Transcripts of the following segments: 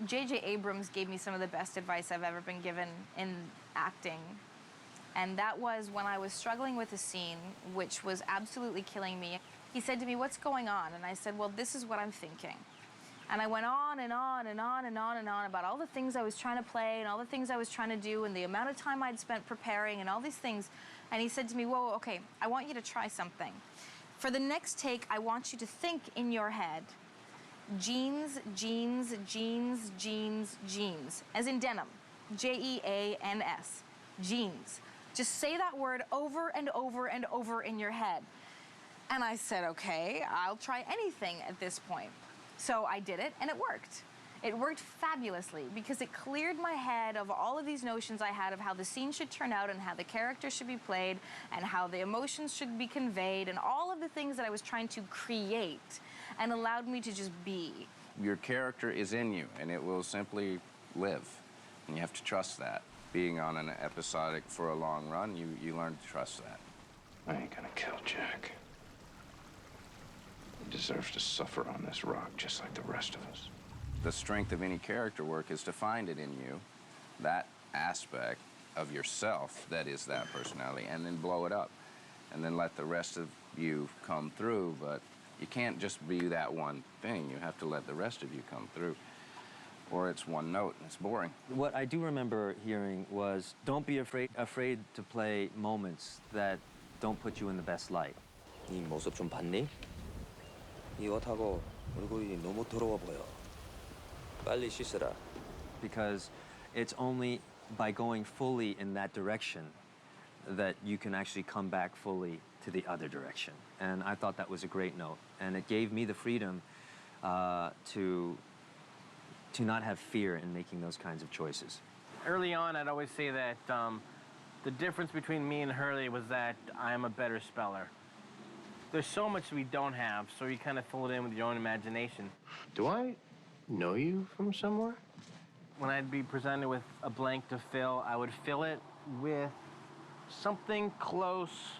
J.J. Abrams gave me some of the best advice I've ever been given in acting. And that was when I was struggling with a scene, which was absolutely killing me. He said to me, "What's going on?" And I said, "Well, this is what I'm thinking." And I went on and on and on and on and on about all the things I was trying to play and all the things I was trying to do and the amount of time I'd spent preparing and all these things. And he said to me, "Whoa, okay, I want you to try something. For the next take, I want you to think in your head, jeans, jeans, jeans, jeans, jeans, as in denim, Jeans, jeans. Just say that word over and over and over in your head." And I said, "Okay, I'll try anything at this point." So I did it, and it worked. It worked fabulously because it cleared my head of all of these notions I had of how the scene should turn out and how the character should be played and how the emotions should be conveyed and all of the things that I was trying to create, and allowed me to just be. Your character is in you, and it will simply live, and you have to trust that. Being on an episodic for a long run, you learn to trust that. I ain't gonna kill Jack. He deserves to suffer on this rock just like the rest of us. The strength of any character work is to find it in you, that aspect of yourself that is that personality, and then blow it up, and then let the rest of you come through. But you can't just be that one thing. You have to let the rest of you come through, or it's one note and it's boring. What I do remember hearing was, don't be afraid to play moments that don't put you in the best light. 이 모습 좀 봤니? 이 옷하고 얼굴이 너무 더러워 보여. 빨리 씻으라. Because it's only by going fully in that direction that you can actually come back fully to the other direction. And I thought that was a great note. And it gave me the freedom to not have fear in making those kinds of choices. Early on, I'd always say that the difference between me and Hurley was that I'm a better speller. There's so much we don't have, so you kind of fill it in with your own imagination. Do I know you from somewhere? When I'd be presented with a blank to fill, I would fill it with something close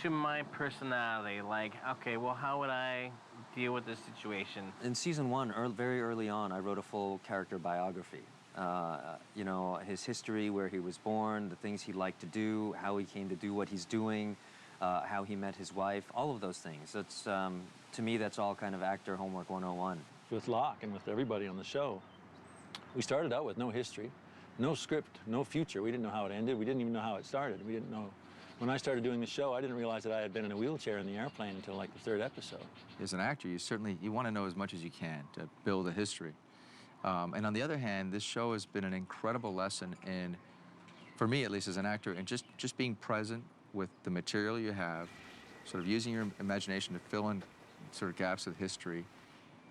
to my personality. Like, okay, well, how would I deal with this situation? In season 1, very early on, I wrote a full character biography. You know, his history, where he was born, the things he liked to do, how he came to do what he's doing, how he met his wife, all of those things. That's, to me, that's all kind of actor homework 101. With Locke and with everybody on the show, we started out with no history, no script, no future. We didn't know how it ended. We didn't even know how it started. We didn't know. When I started doing the show, I didn't realize that I had been in a wheelchair in the airplane until like the 3rd episode. As an actor, you want to know as much as you can to build a history. And on the other hand, this show has been an incredible lesson in, for me at least as an actor, in just being present with the material you have, sort of using your imagination to fill in sort of gaps of history,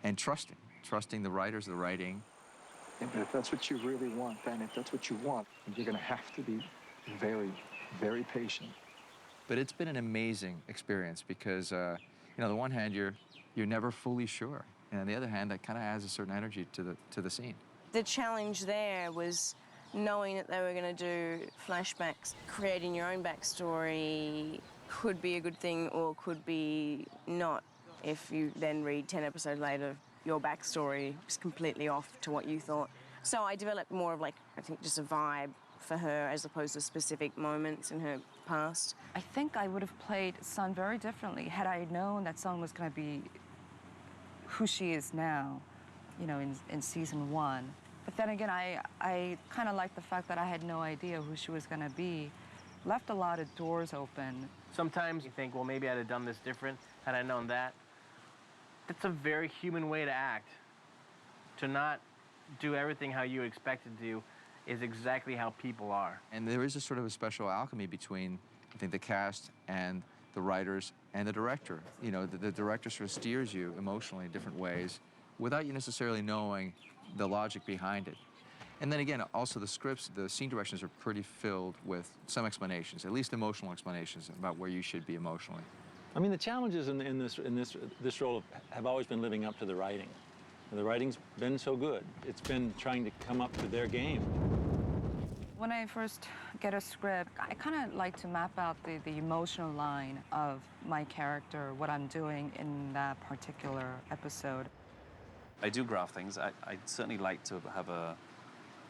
and trusting the writers, the writing. Yeah, but if that's what you really want, then if that's what you want, you're going to have to be very, very patient. But it's been an amazing experience because, you know, on the one hand, you're never fully sure, and on the other hand, that kind of adds a certain energy to the scene. The challenge there was knowing that they were going to do flashbacks. Creating your own backstory could be a good thing or could be not. If you then read 10 episodes later, your backstory is completely off to what you thought. So I developed more of, like, I think just a vibe for her as opposed to specific moments in her past. I think I would have played Sun very differently had I known that Sun was going to be who she is now, you know, in season 1. But then again, I kind of liked the fact that I had no idea who she was going to be. Left a lot of doors open. Sometimes you think, well, maybe I'd have done this different had I known that. That's a very human way to act. To not do everything how you expect to do is exactly how people are. And there is a sort of a special alchemy between, I think, the cast and the writers and the director. You know, the director sort of steers you emotionally in different ways without you necessarily knowing the logic behind it. And then again, also the scripts, the scene directions are pretty filled with some explanations, at least emotional explanations about where you should be emotionally. I mean, the challenges in this role have always been living up to the writing. The writing's been so good. It's been trying to come up to their game. When I first get a script, I kind of like to map out the emotional line of my character, what I'm doing in that particular episode. I do graph things. I'd certainly like to have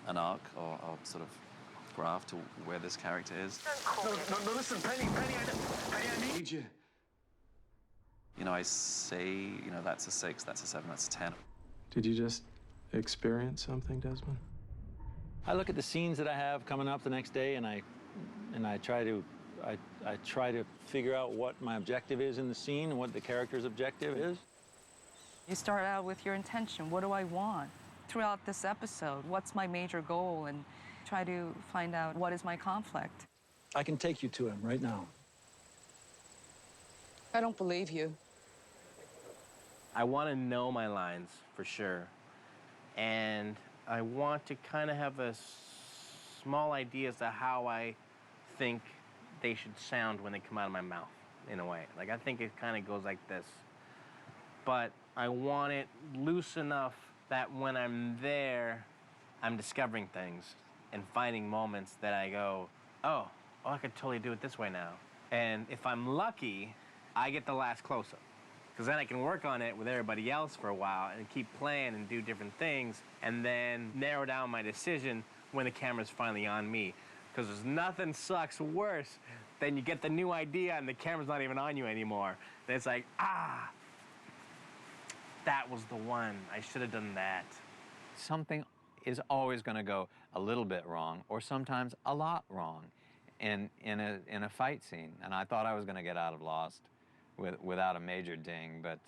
an arc or sort of graph to where this character is. No, listen, Penny, I need you. You know, I say, you know, that's a 6, that's a 7, that's a 10. Did you just experience something, Desmond? I look at the scenes that I have coming up the next day, and I try to figure out what my objective is in the scene and what the character's objective is. You start out with your intention. What do I want? Throughout this episode, what's my major goal? And try to find out what is my conflict. I can take you to him right now. I don't believe you. I want to know my lines for sure. And I want to kind of have a small idea as to how I think they should sound when they come out of my mouth, in a way. Like, I think it kind of goes like this. But I want it loose enough that when I'm there, I'm discovering things and finding moments that I go, oh, I could totally do it this way now. And if I'm lucky, I get the last close-up. Because then I can work on it with everybody else for a while and keep playing and do different things and then narrow down my decision when the camera's finally on me. Because there's nothing sucks worse than you get the new idea and the camera's not even on you anymore. And it's like, that was the one. I should have done that. Something is always going to go a little bit wrong, or sometimes a lot wrong in a fight scene. And I thought I was going to get out of Lost without a major ding, but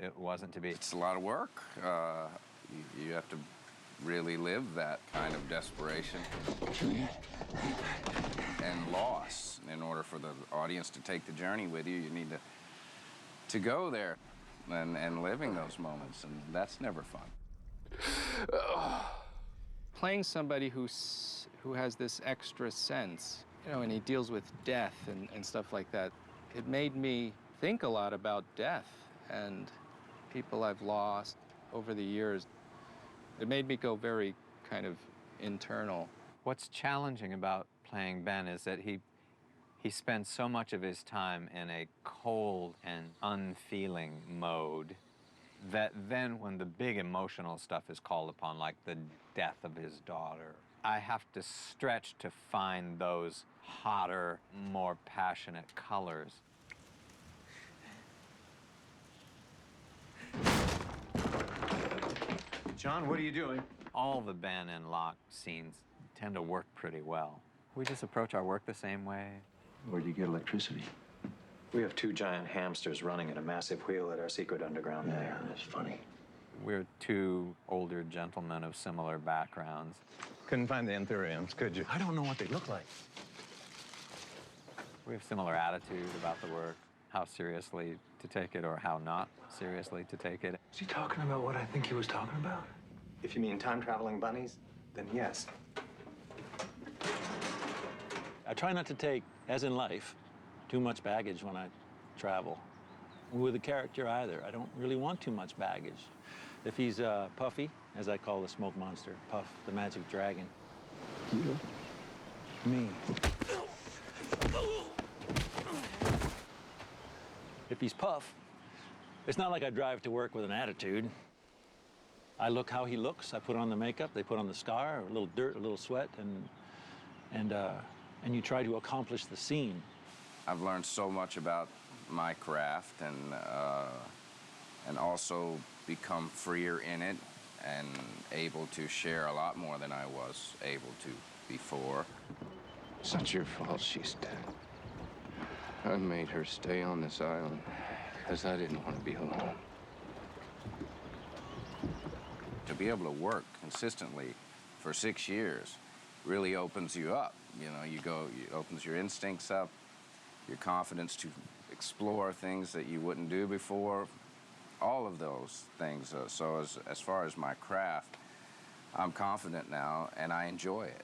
it wasn't to be. It's a lot of work. You have to really live that kind of desperation and loss. In order for the audience to take the journey with you, you need to go there and living those moments, and that's never fun. Playing somebody who has this extra sense, you know, and he deals with death and stuff like that, it made me think a lot about death and people I've lost over the years. It made me go very kind of internal. What's challenging about playing Ben is that he spends so much of his time in a cold and unfeeling mode that then when the big emotional stuff is called upon, like the death of his daughter, I have to stretch to find those hotter, more passionate colors. John, what are you doing? All the Ben and Locke scenes tend to work pretty well. We just approach our work the same way. Where do you get electricity? We have 2 giant hamsters running in a massive wheel at our secret underground lair. That's funny. We're 2 older gentlemen of similar backgrounds. Couldn't find the Anthuriums, could you? I don't know what they look like. We have similar attitude about the work, how seriously to take it or how not seriously to take it. Is he talking about what I think he was talking about? If you mean time-traveling bunnies, then yes. I try not to take, as in life, too much baggage when I travel. With a character either, I don't really want too much baggage. If he's Puffy, as I call the smoke monster, Puff, the magic dragon. You? Me. If he's Puff, it's not like I drive to work with an attitude. I look how he looks. I put on the makeup, they put on the scar, a little dirt, a little sweat, and you try to accomplish the scene. I've learned so much about my craft and also become freer in it and able to share a lot more than I was able to before. It's not your fault she's dead. I made her stay on this island because I didn't want to be alone. To be able to work consistently for 6 years really opens you up. You know, it opens your instincts up, your confidence to explore things that you wouldn't do before, all of those things. So as far as my craft, I'm confident now and I enjoy it.